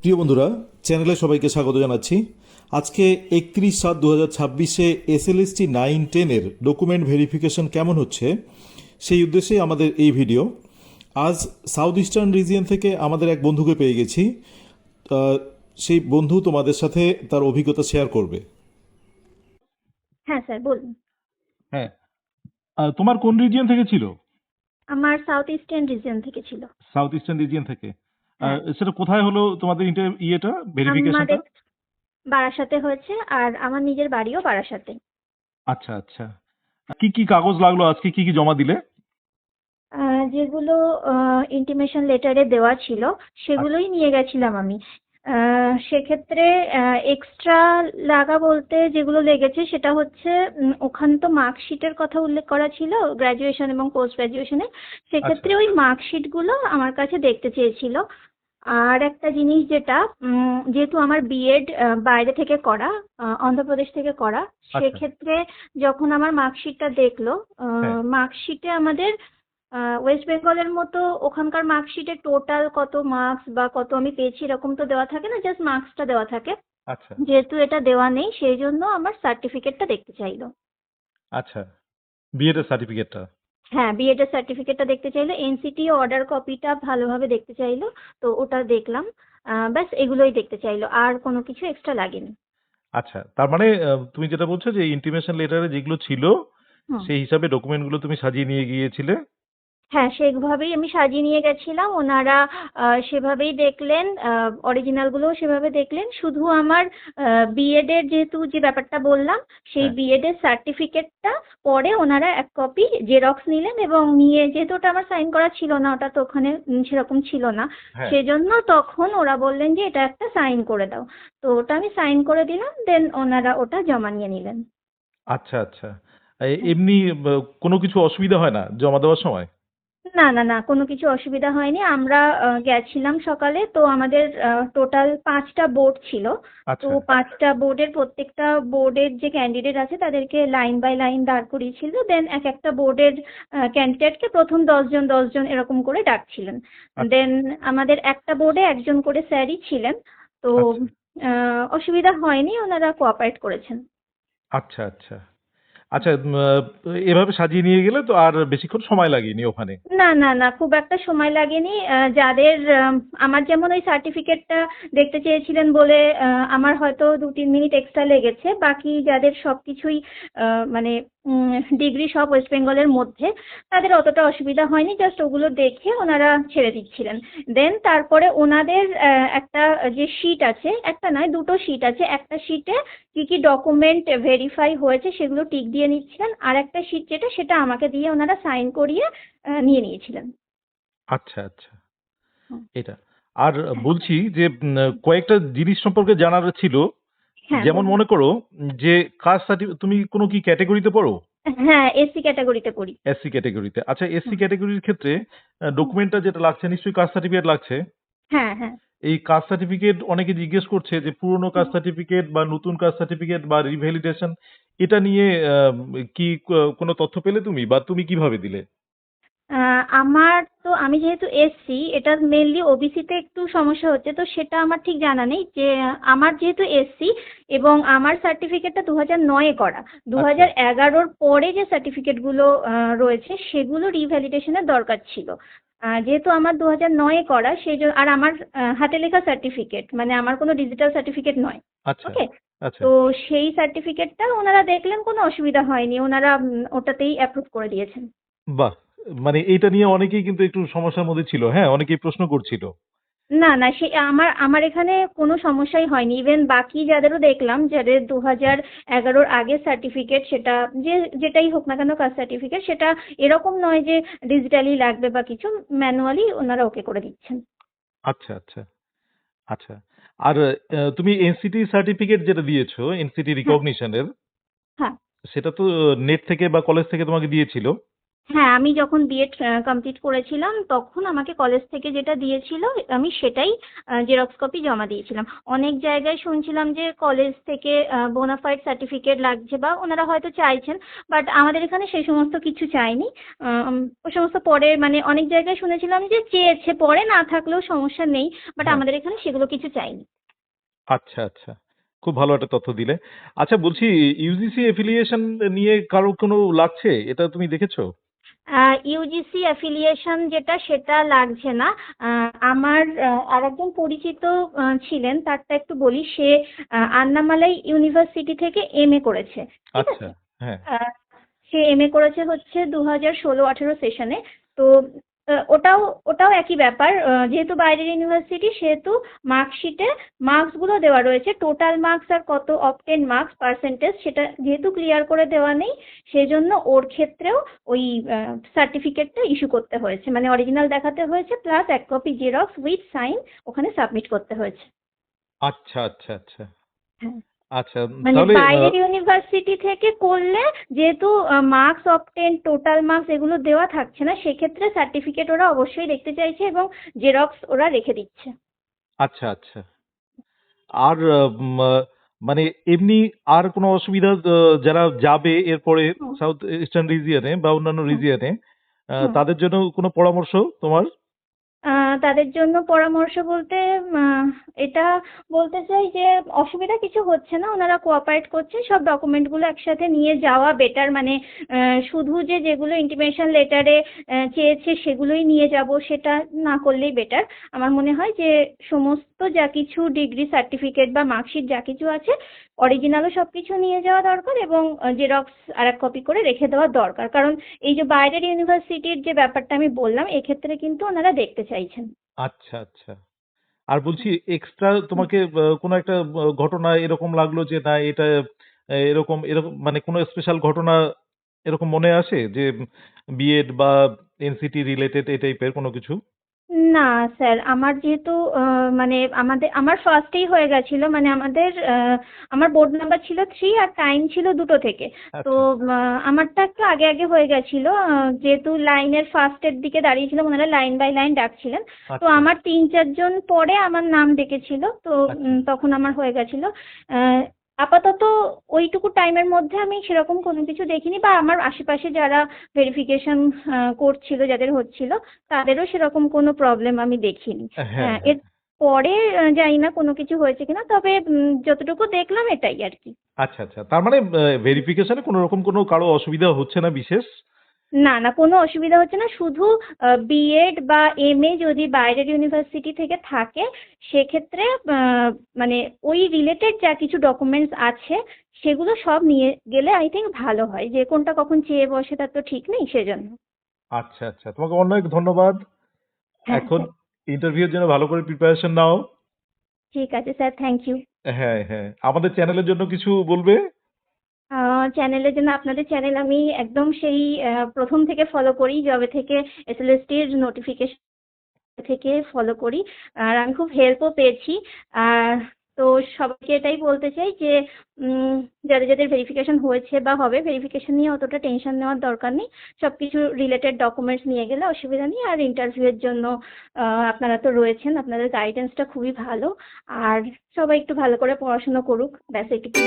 প্রিয় বন্ধুরা, চ্যানেলে সবাইকে স্বাগত জানাচ্ছি। আজকে 31/7/2026-এ এসএলএসটি 9-10-এর ডকুমেন্ট ভেরিফিকেশন কেমন হচ্ছে সেই উদ্দেশ্যেই আমাদের এই ভিডিও। আজ সাউথ ইস্টার্ন রিজিয়ন থেকে আমাদের এক বন্ধুকে পেয়ে গেছি। সেই বন্ধু তোমাদের সাথে তার অভিজ্ঞতা শেয়ার করবে। হ্যাঁ স্যার, বলুন। হ্যাঁ, তোমার কোন রিজিয়ন থেকে ছিল? আমার সাউথ ইস্টার্ন রিজিয়ন থেকে ছিল। সাউথ ইস্টার্ন রিজিয়ন থেকে। হ্যাঁ, সেটা কোথায় হলো তোমাদের ভেরিফিকেশনটা? আমাদের বারাসাতে হয়েছে, আর আমার নিজের বাড়িও বারাসাতে। আচ্ছা আচ্ছা, কি কি কাগজ লাগলো, আজকে কি কি জমা দিলে? যেগুলো ইন্টিমেশন লেটারে দেওয়া ছিল সেগুলোই নিয়ে গেছিলাম আমি। সেক্ষেত্রে এক্সট্রা লাগা বলতে যেগুলো লেগেছে সেটা হচ্ছে ওখানে তো মার্কশিটের কথা উল্লেখ করা ছিল গ্র্যাজুয়েশন এবং পোস্ট গ্র্যাজুয়েশনে। আচ্ছা সেক্ষেত্রে ওই মার্কশিটগুলো আমার কাছে দেখতে চেয়েছিল। আর একটা জিনিস যেটা যেহেতু আমার বিএড বাইরে থেকে করা, অন্ধ্রপ্রদেশ থেকে করা, আচ্ছা। সেক্ষেত্রে যখন আমার মার্কশিটটা দেখলো, হ্যাঁ। মার্কশিটে আমাদের ওয়েস্ট বেঙ্গলের মতো ওখানকার মার্কশিটে টোটাল কত মার্কস বা কত আমি পেয়েছি এরকম তো দেওয়া থাকে না, জাস্ট মার্কসটা দেওয়া থাকে। আচ্ছা যেহেতু এটা দেওয়া নেই সেই জন্য আমার সার্টিফিকেটটা দেখতে চাইলো। আচ্ছা, বিএড এর সার্টিফিকেটটা। হ্যাঁ, বিএড এর সার্টিফিকেটটা দেখতে চাইলো, এনসিটি অর্ডার কপিটা ভালোভাবে দেখতে চাইলো। তো ওটা দেখলাম। ব্যাস এগুলোই দেখতে চাইলো, আর কোনো কিছু এক্সট্রা লাগেনি। আচ্ছা, তার মানে তুমি যেটা বলছো যে ইন্টিমেশন লেটারে যেগুলো ছিল হুম। সেই হিসাবে ডকুমেন্টগুলো তুমি সাজিয়ে নিয়ে গিয়েছিলে। হ্যাঁ, সেভাবেই আমি সাজিয়ে নিয়ে গেছিলাম। ওনারা সেভাবেই দেখলেন, অরিজিনালগুলোও সেভাবে দেখলেন। শুধু আমার বিএড এর যেহেতু যে ব্যাপারটা বললাম, সেই হ্যাঁ বিএড এর সার্টিফিকেটটা পরে ওনারা এক কপি জেরক্স নিলেন এবং নিয়ে, যেহেতু ওটা আমার সাইন করা ছিল না, ওটা তো ওখানে সেরকম ছিল না, হ্যাঁ। সেজন্য তখন ওরা বললেন যে এটা একটা সাইন করে দাও। তো ওটা আমি সাইন করে দিলাম, দেন ওনারা ওটা জমা নিয়ে নিলেন। আচ্ছা আচ্ছা, এমনি কোনো কিছু অসুবিধা হয় না জমা দেওয়ার সময়? না না না, কোনো কিছু অসুবিধা হয়নি। আমরা গেছিলাম সকালে, তো আমাদের টোটাল 5টা বোর্ড ছিল। তো আচ্ছা 5টা বোর্ডের প্রত্যেকটা বোর্ডের যে ক্যান্ডিডেট আছে তাদেরকে লাইন বাই লাইন দাঁড় করিয়েছিল, দেন এক একটা বোর্ডের ক্যান্ডিডেটকে প্রথম 10 জন 10 জন এরকম করে ডাকছিলেন। আচ্ছা দেন আমাদের একটা বোর্ডে একজন করে স্যারই ছিলেন। তো আচ্ছা অসুবিধা হয়নি, ওনারা কোঅপারেট করেছেন। আচ্ছা আচ্ছা আচ্ছা, এভাবে সাজিয়ে নিয়ে গেলে তো আর বেশিক্ষণ সময় লাগেনি ওখানে? না না না, খুব একটা সময় লাগেনি। যাদের আমার যেমন ওই সার্টিফিকেটটা দেখতে চেয়েছিলেন বলে আমার হয়তো 2-3 মিনিট এক্সট্রা লেগেছে। বাকি যাদের সবকিছুই মানে ডিগ্রি সব ওয়েস্ট বেঙ্গলের মধ্যে, তাদের অতটা অসুবিধা হয়নি, জাস্ট ওগুলো দেখে ওনারা ছেড়ে দিচ্ছিলেন। দেন তারপরে ওনাদের একটা যে শিট আছে, একটা নয় দুটো শিট আছে, একটা শিটে কি কি ডকুমেন্ট ভেরিফাই হয়েছে সেগুলো টিক দিয়ে নিচ্ছিলেন, আর একটা শিট যেটা সেটা আমাকে দিয়ে ওনারা সাইন করিয়ে নিয়ে নিয়েছিলেন। আচ্ছা আচ্ছা, হুম, এটা। আর হ্যাঁ বলছি যে কয়েকটা জিনিস সম্পর্কে জানার ছিল। হ্যাঁ, যেমন বলুন। মনে করো যে কাস্ট সার্টিফিকেট, তুমি কোনো কি ক্যাটাগরিতে পড়ো? হ্যাঁ, এসসি ক্যাটাগরিতে পড়ি। এসসি ক্যাটাগরিতে। আচ্ছা, এসসি হুম, ক্যাটাগরির ক্ষেত্রে হুম, ডকুমেন্টটা যেটা লাগছে নিশ্চয়ই কাস্ট সার্টিফিকেট লাগছে। হ্যাঁ হ্যাঁ। এই কাস্ট সার্টিফিকেট অনেকে জিজ্ঞেস করছে যে পুরনো হুম। কাস্ট সার্টিফিকেট বা নতুন কাস্ট সার্টিফিকেট বা রিভ্যালিডেশন, এটা নিয়ে কি কোনো তথ্য পেলে তুমি, বা তুমি কিভাবে দিলে? আমার তো, আমি যেহেতু এসসি, এটা মেনলি ওবিসিতে একটু সমস্যা হচ্ছে, তো সেটা আমার ঠিক জানা নেই। যে আমার যেহেতু এসসি এবং আমার সার্টিফিকেটটা 2009-এ করা, দু আচ্ছা হাজার এগারোর পরে যে সার্টিফিকেটগুলো রয়েছে সেগুলো রিভ্যালিডেশনের দরকার ছিল। যেহেতু আমার 2009-এ করা, সেই জন্য, আর আমার হাতে লেখা সার্টিফিকেট, মানে আমার কোনো ডিজিটাল সার্টিফিকেট নয়। আচ্ছা ওকে। আচ্ছা, তো সেই সার্টিফিকেটটা ওনারা দেখলেন, কোনো অসুবিধা হয়নি, ওনারা ওটাতেই অ্যাপ্রুভ করে দিয়েছেন। বাহ! মানে এইটা নিয়ে অনেকেই কিন্তু একটু সমস্যার মধ্যে ছিল। হ্যাঁ, অনেকেই প্রশ্ন করছিল। না না, সে আমার আমার এখানে কোনো সমস্যাই হয়নি। ইভেন বাকি যাদেরও দেখলাম, যাদের 2011-র আগের সার্টিফিকেট, সেটা যে যেটাই হোক না কেন কাস্ট সার্টিফিকেট, সেটা এরকম নয় যে ডিজিটালি লাগবে বা কিছু, ম্যানুয়ালি ওনারা ওকে করে দিচ্ছেন। আচ্ছা আচ্ছা আচ্ছা। আর তুমি এনসিটি সার্টিফিকেট যেটা দিয়েছো, এনসিটি হ্যাঁ রিকগনিশনের, হ্যাঁ। সেটা তো নেট থেকে বা কলেজ থেকে তোমাকে দিয়েছিল? হ্যাঁ, আমি যখন বিএড কমপ্লিট করেছিলাম তখন আমাকে কলেজ থেকে যেটা দিয়েছিল আমি সেটাই জেরক্স কপি জমা দিয়েছিলাম। অনেক জায়গায় শুনছিলাম যে কলেজ থেকে বোনাফাইড সার্টিফিকেট লাগছে বা ওনারা হয়তো চাইছেন, বাট আমাদের এখানে সেই সমস্ত কিছু চাইনি। ওই সমস্ত পরে মানে অনেক জায়গায় শুনেছিলাম যে চেয়েছে, পরে না থাকলেও সমস্যা নেই, বাট হ্যাঁ। আমাদের এখানে সেগুলো কিছু চাইনি। আচ্ছা, আচ্ছা। খুব ভালো একটা তথ্য দিলে। আচ্ছা বলছি, ইউজিসি অ্যাফিলিয়েশন নিয়ে কারো কোনো লাগছে? এটা তুমি দেখেছো? ইউজিসি অ্যাফিলিয়েশন যেটা সেটা লাগছে না। আমার আরেকজন পরিচিত ছিলেন, তারটা একটু বলি। সে আন্নামালাই ইউনিভার্সিটি থেকে এমএ করেছে, ঠিক আচ্ছা, আছে? হ্যাঁ। আহ, সে এমএ করেছে হচ্ছে 2016-18 সেশনে। তো ওটাও ওটাও একই ব্যাপার। যেহেতু বাইরের ইউনিভার্সিটি সেহেতু মার্কশিটে মার্কসগুলো দেওয়া রয়েছে, টোটাল মার্কস আর কত অবটেন মার্কস পার্সেন্টেজ সেটা যেহেতু ক্লিয়ার করে দেওয়া নেই, সেজন্য ওর ক্ষেত্রেও ওই সার্টিফিকেটটা ইস্যু করতে হয়েছে, মানে অরিজিনাল দেখাতে হয়েছে প্লাস এক কপি জেরক্স উইথ সাইন ওখানে সাবমিট করতে হয়েছে। আচ্ছা, আচ্ছা, আচ্ছা। হ্যাঁ, আচ্ছা, মানে তাহলে বাইরের ইউনিভার্সিটি থেকে করলে যেহেতু মার্কস অবটেন টোটাল মার্কস এগুলো দেওয়া থাকছে না, সেক্ষেত্রে সার্টিফিকেট ওরা অবশ্যই দেখতে চাইছে এবং জেরক্স ওরা রেখে দিচ্ছে। আচ্ছা, আচ্ছা। আর মানে এমনি আর কোনো অসুবিধা, যারা যাবে এরপরে হুম, সাউথ ইস্টার্ন রিজিয়নে বা অন্যান্য হুম, রিজিয়নে, হুম। তাদের জন্য কোনো পরামর্শ তোমার? তাদের জন্য পরামর্শ বলতে আহ, এটা বলতে চাই যে অসুবিধা কিছু হচ্ছে না, ওনারা কোঅপারেট করছে। সব ডকুমেন্টগুলো একসাথে নিয়ে যাওয়া বেটার, মানে শুধু যে যেগুলো ইন্টিমেশন লেটারে চেয়েছে সেগুলোই নিয়ে যাব সেটা না করলেই বেটার। আমার মনে হয় যে সমস্ত যা কিছু ডিগ্রি সার্টিফিকেট বা মার্কশিট যা কিছু আছে অরিজিনালও সব কিছু নিয়ে যাওয়া দরকার এবং জেরক্স আর এক কপি করে রেখে দেওয়া দরকার, কারণ এই যে বাইরের ইউনিভার্সিটির যে ব্যাপারটা আমি বললাম এক্ষেত্রে কিন্তু ওনারা দেখতে চাইছেন। আচ্ছা, আচ্ছা। আর বলছি, এক্সট্রা তোমাকে কোনো একটা ঘটনা এরকম লাগলো যে না এটা এরকম এরকম মানে কোনো স্পেশাল ঘটনা এরকম মনে আসে যে বিএড বা এনসিটি রিলেটেড এই টাইপের কোনো কিছু? না স্যার, আমার যেহেতু মানে আমার ফার্স্টেই হয়ে গেছিল, মানে আমার বোর্ড নাম্বার ছিল 3 আর টাইম ছিল 2টো থেকে। তো আচ্ছা, আমারটা একটু আগে আগে হয়ে গেছিল, যেহেতু লাইনের ফার্স্টের দিকে দাঁড়িয়েছিলাম, ওনারা লাইন বাই লাইন ডাকছিলেন। তো আচ্ছা, আমার 3-4 জন পরে আমার নাম ডেকেছিল, তো আচ্ছা, তখন আমার হয়ে গেছিল। আহ, আপাতত ওইটুকু টাইমের মধ্যে আমি সেরকম কোনো কিছু দেখিনি, বা আমার আশেপাশে যারা ভেরিফিকেশন করছিল, যাদের হচ্ছিল তাদেরও সেরকম কোনো প্রবলেম আমি দেখিনি। হ্যাঁ, হ্যাঁ। এর পরে জানি না কোনো কিছু হয়েছে কিনা, তবে যতটুকু দেখলাম এটাই আর কি। আচ্ছা, আচ্ছা। তার মানে ভেরিফিকেশনে কোনো রকম কোনো কারো অসুবিধা হচ্ছে না বিশেষ? না না, কোনো অসুবিধা হচ্ছে না। শুধু বিএড বা এমএ যদি বাইরের ইউনিভার্সিটি থেকে থাকে সেক্ষেত্রে মানে ওই রিলেটেড যা কিছু ডকুমেন্টস আছে সেগুলো সব নিয়ে গেলে আই থিঙ্ক ভালো হয়, যে কোনটা কখন চেয়ে বসে তার তো ঠিক নেই, সেজন্য। আচ্ছা, আচ্ছা। তোমাকে অনেক ধন্যবাদ। হ্যাঁ এখন স্যার, ইন্টারভিউর জন্য ভালো করে প্রিপারেশন নাও। ঠিক আছে স্যার, থ্যাংক ইউ। হ্যাঁ, হ্যাঁ। আমাদের চ্যানেলের জন্য কিছু বলবে? চ্যানেলের জন্য আপনাদের চ্যানেল আমি একদম সেই প্রথম থেকে ফলো করি, যবে থেকে এসএলএসটির নোটিফিকেশন থেকে ফলো করি, আর আমি খুব হেল্পও পেয়েছি। আর তো সবাইকে এটাই বলতে চাই যে যাদের যাদের ভেরিফিকেশন হয়েছে বা হবে, ভেরিফিকেশন নিয়ে অতটা টেনশন নেওয়ার দরকার নেই। সব কিছু রিলেটেড ডকুমেন্টস নিয়ে গেলে অসুবিধা নেই। আর ইন্টারভিউয়ের জন্য আপনারা তো রয়েছেন, আপনাদের গাইডেন্সটা খুবই ভালো। আর সবাই একটু ভালো করে পড়াশোনা করুক, ব্যাস এটুকু।